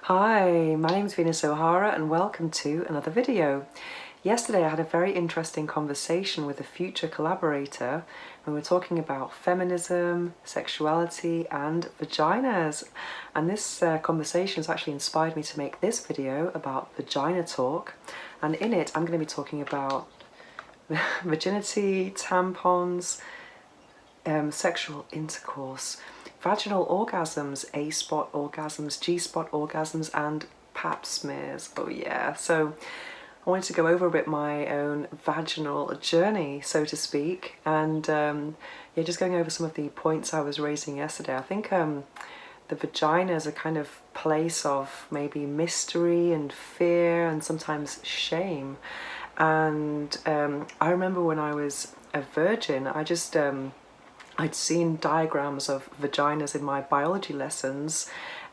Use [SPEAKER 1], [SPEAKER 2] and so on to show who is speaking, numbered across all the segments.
[SPEAKER 1] Hi, my name's Venus O'Hara and welcome to another video. Yesterday I had a very interesting conversation with a future collaborator when we were talking about feminism, sexuality and vaginas. And this conversation has actually inspired me to make this video about vagina talk. And in it I'm going to be talking about virginity, tampons, sexual intercourse, vaginal orgasms, A-spot orgasms, G-spot orgasms and pap smears. Oh yeah, so I wanted to go over a bit my own vaginal journey, so to speak, and yeah, just going over some of the points I was raising yesterday. I think the vagina is a kind of place of maybe mystery and fear and sometimes shame. And I remember when I was a virgin, I'd seen diagrams of vaginas in my biology lessons,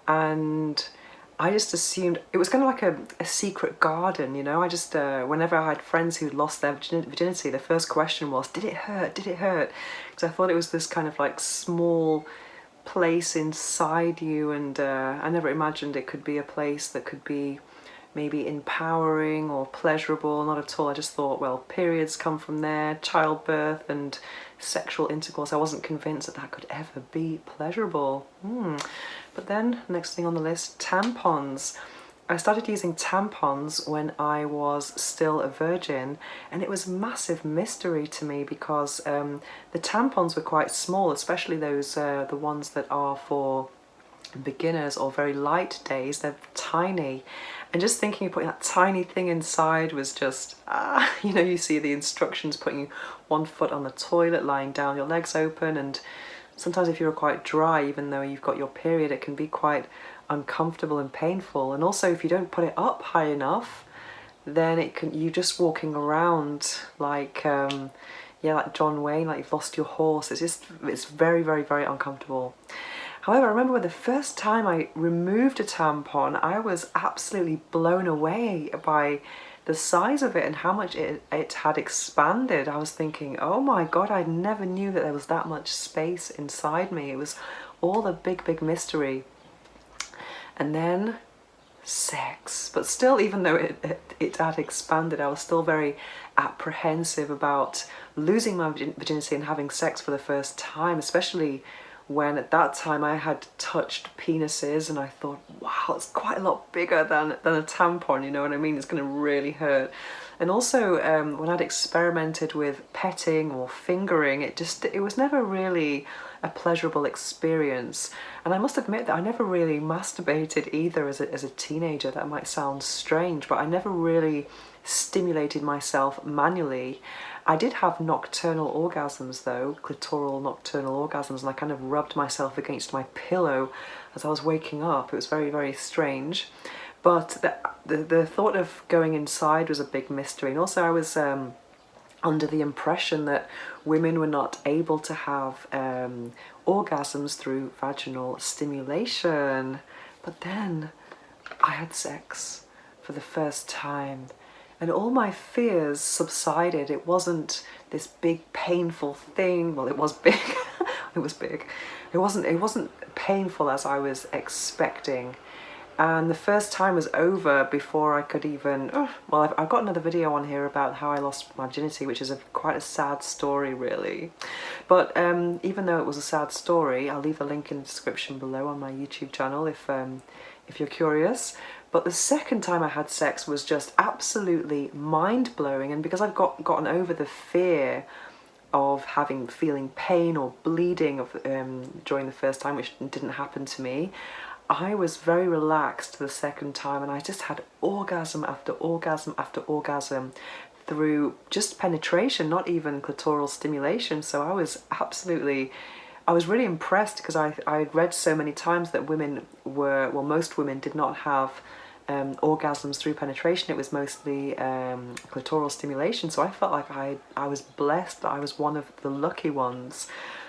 [SPEAKER 1] and I just assumed it was kind of like a secret garden, you know. I just, whenever I had friends who'd lost their virginity, the first question was, did it hurt? Did it hurt? Because I thought it was this kind of like small place inside you, and I never imagined it could be a place that could be maybe empowering or pleasurable. Not at all. I just thought, well, periods come from there, childbirth and sexual intercourse. I wasn't convinced that that could ever be pleasurable. But then, next thing on the list, tampons. I started using tampons when I was still a virgin, and it was a massive mystery to me because the tampons were quite small, especially those the ones that are for beginners or very light days. They're tiny, and just thinking of putting that tiny thing inside was just you know, you see the instructions putting one foot on the toilet, lying down, your legs open, and sometimes if you're quite dry, even though you've got your period, it can be quite uncomfortable and painful. And also if you don't put it up high enough, then you're just walking around like yeah, like John Wayne, like you've lost your horse. It's very, very, very uncomfortable. However, I remember when the first time I removed a tampon, I was absolutely blown away by the size of it and how much it had expanded. I was thinking, oh my God, I never knew that there was that much space inside me. It was all a big, big mystery. And then sex. But still, even though it had expanded, I was still very apprehensive about losing my virginity and having sex for the first time, especially when at that time I had touched penises and I thought, wow, it's quite a lot bigger than a tampon, you know what I mean? It's going to really hurt. And also when I'd experimented with petting or fingering, it was never really a pleasurable experience. And I must admit that I never really masturbated either as a teenager. That might sound strange, but I never really stimulated myself manually. I did have nocturnal orgasms though, clitoral nocturnal orgasms, and I kind of rubbed myself against my pillow as I was waking up. It was very, very strange. But the thought of going inside was a big mystery. And also I was under the impression that women were not able to have orgasms through vaginal stimulation. But then I had sex for the first time, and all my fears subsided. It wasn't this big painful thing. Well, it was big. It was big. It wasn't painful as I was expecting. And the first time was over before I could even, well, I've got another video on here about how I lost my virginity, which is quite a sad story really. But even though it was a sad story, I'll leave a link in the description below on my YouTube channel if you're curious. But the second time I had sex was just absolutely mind-blowing, and because I've gotten over the fear of feeling pain or bleeding during the first time, which didn't happen to me, I was very relaxed the second time, and I just had orgasm after orgasm after orgasm through just penetration, not even clitoral stimulation. So I was really impressed, because I read so many times that most women did not have orgasms through penetration. It was mostly clitoral stimulation. So I felt like I was blessed that I was one of the lucky ones.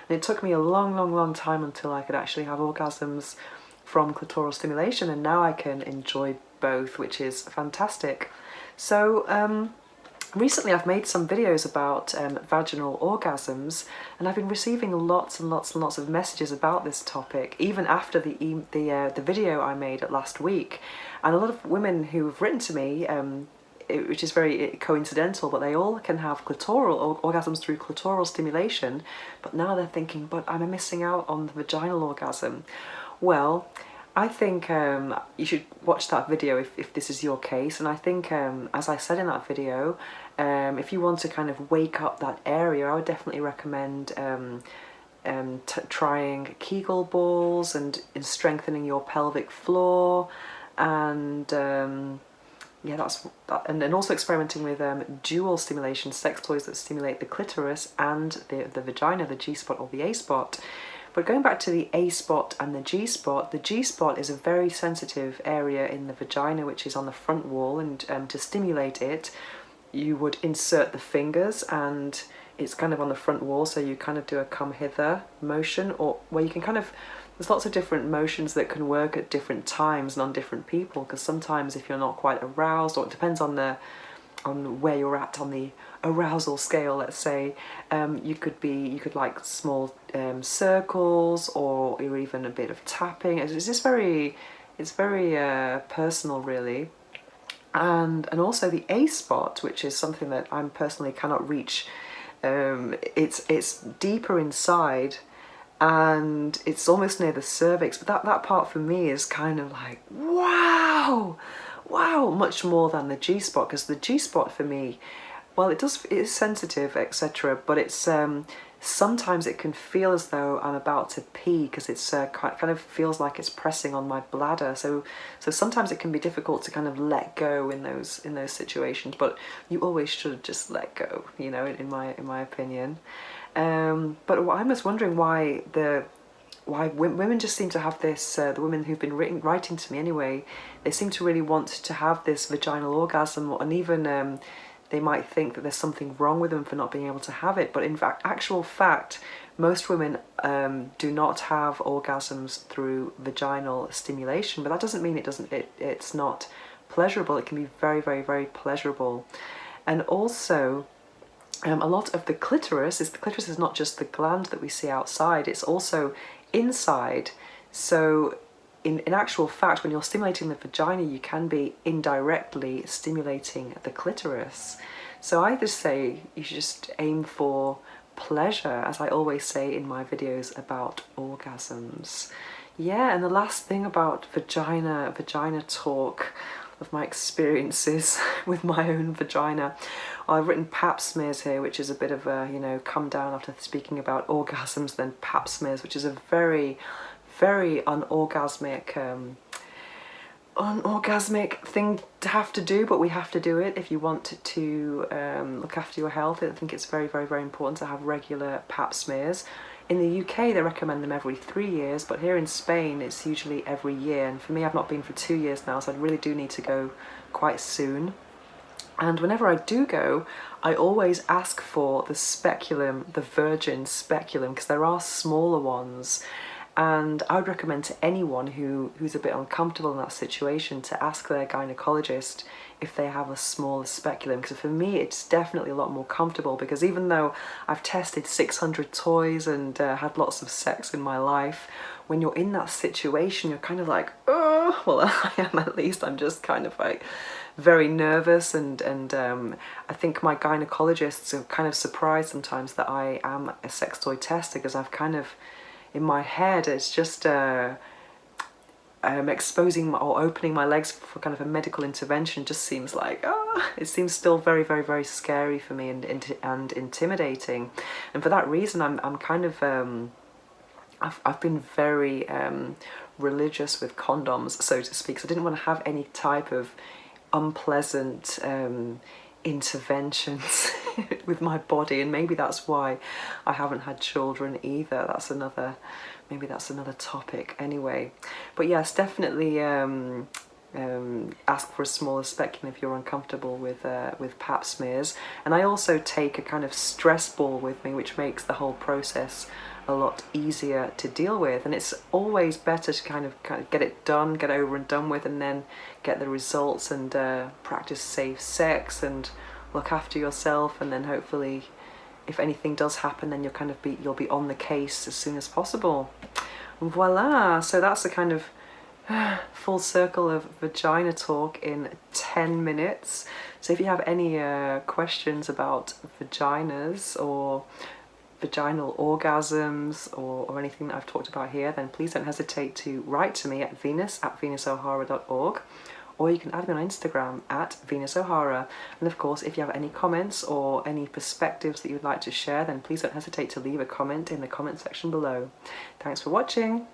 [SPEAKER 1] And it took me a long, long, long time until I could actually have orgasms from clitoral stimulation, and now I can enjoy both, which is fantastic. So recently I've made some videos about vaginal orgasms, and I've been receiving lots and lots and lots of messages about this topic, even after the video I made last week. And a lot of women who have written to me, which is very coincidental, but they all can have clitoral orgasms through clitoral stimulation, but now they're thinking, but I'm missing out on the vaginal orgasm. Well, I think you should watch that video if this is your case. And I think, as I said in that video, if you want to kind of wake up that area, I would definitely recommend trying Kegel balls and strengthening your pelvic floor, and yeah, that's that. And also experimenting with dual stimulation, sex toys that stimulate the clitoris and the vagina, the G spot or the A spot. But going back to the A spot and the G spot is a very sensitive area in the vagina, which is on the front wall, and to stimulate it, you would insert the fingers, and it's kind of on the front wall, so you kind of do a come hither motion, or where you can kind of, there's lots of different motions that can work at different times and on different people, because sometimes if you're not quite aroused, or it depends on where you're at on the arousal scale, let's say, you could like small circles, or even a bit of tapping. It's just very personal, really. And also the A spot, which is something that I personally cannot reach. It's deeper inside, and it's almost near the cervix, but that part for me is kind of like, wow, much more than the G spot, because the G spot for me, well, it is sensitive, etc., but it's sometimes it can feel as though I'm about to pee, because it's kind of feels like it's pressing on my bladder. So sometimes it can be difficult to kind of let go in those situations, but you always should just let go, you know, in my opinion. But I'm just wondering why women just seem to have this, the women who've been writing to me anyway, they seem to really want to have this vaginal orgasm, and even they might think that there's something wrong with them for not being able to have it. But in actual fact, most women do not have orgasms through vaginal stimulation, but that doesn't mean it's not pleasurable. It can be very, very, very pleasurable. And also, a lot of the clitoris is not just the gland that we see outside, it's also inside. So in actual fact, when you're stimulating the vagina, you can be indirectly stimulating the clitoris. So I just say you should just aim for pleasure, as I always say in my videos about orgasms. Yeah, and the last thing about vagina talk, of my experiences with my own vagina. I've written pap smears here, which is a bit of a, you know, come down after speaking about orgasms, then pap smears, which is a very, very unorgasmic thing to have to do, but we have to do it if you want to look after your health. I think it's very, very, very important to have regular pap smears. In the UK, they recommend them every 3 years, but here in Spain, it's usually every year. And for me, I've not been for 2 years now, so I really do need to go quite soon. And whenever I do go, I always ask for the speculum, the virgin speculum, because there are smaller ones. And I would recommend to anyone who's a bit uncomfortable in that situation to ask their gynecologist if they have a smaller speculum, because for me it's definitely a lot more comfortable, because even though I've tested 600 toys and had lots of sex in my life, when you're in that situation you're kind of like, oh, well, I am at least, I'm just kind of like very nervous, and I think my gynecologists are kind of surprised sometimes that I am a sex toy tester, because I've kind of, in my head, it's just exposing or opening my legs for kind of a medical intervention just seems like, it seems still very, very, very scary for me and intimidating. And for that reason, I'm kind of, I've been very religious with condoms, so to speak. So I didn't want to have any type of unpleasant interventions with my body, and maybe that's why I haven't had children either. Maybe that's another topic anyway. But yes, definitely ask for a smaller speculum if you're uncomfortable with pap smears. And I also take a kind of stress ball with me, which makes the whole process a lot easier to deal with. And it's always better to kind of get it done, get over and done with, and then get the results and practice safe sex and look after yourself, and then hopefully if anything does happen, then you'll be on the case as soon as possible. Voila! So that's the kind of full circle of vagina talk in 10 minutes. So if you have any questions about vaginas or vaginal orgasms or anything that I've talked about here, then please don't hesitate to write to me at venus@venusohara.org, or you can add me on Instagram at venusohara. And of course, if you have any comments or any perspectives that you'd like to share, then please don't hesitate to leave a comment in the comment section below. Thanks for watching.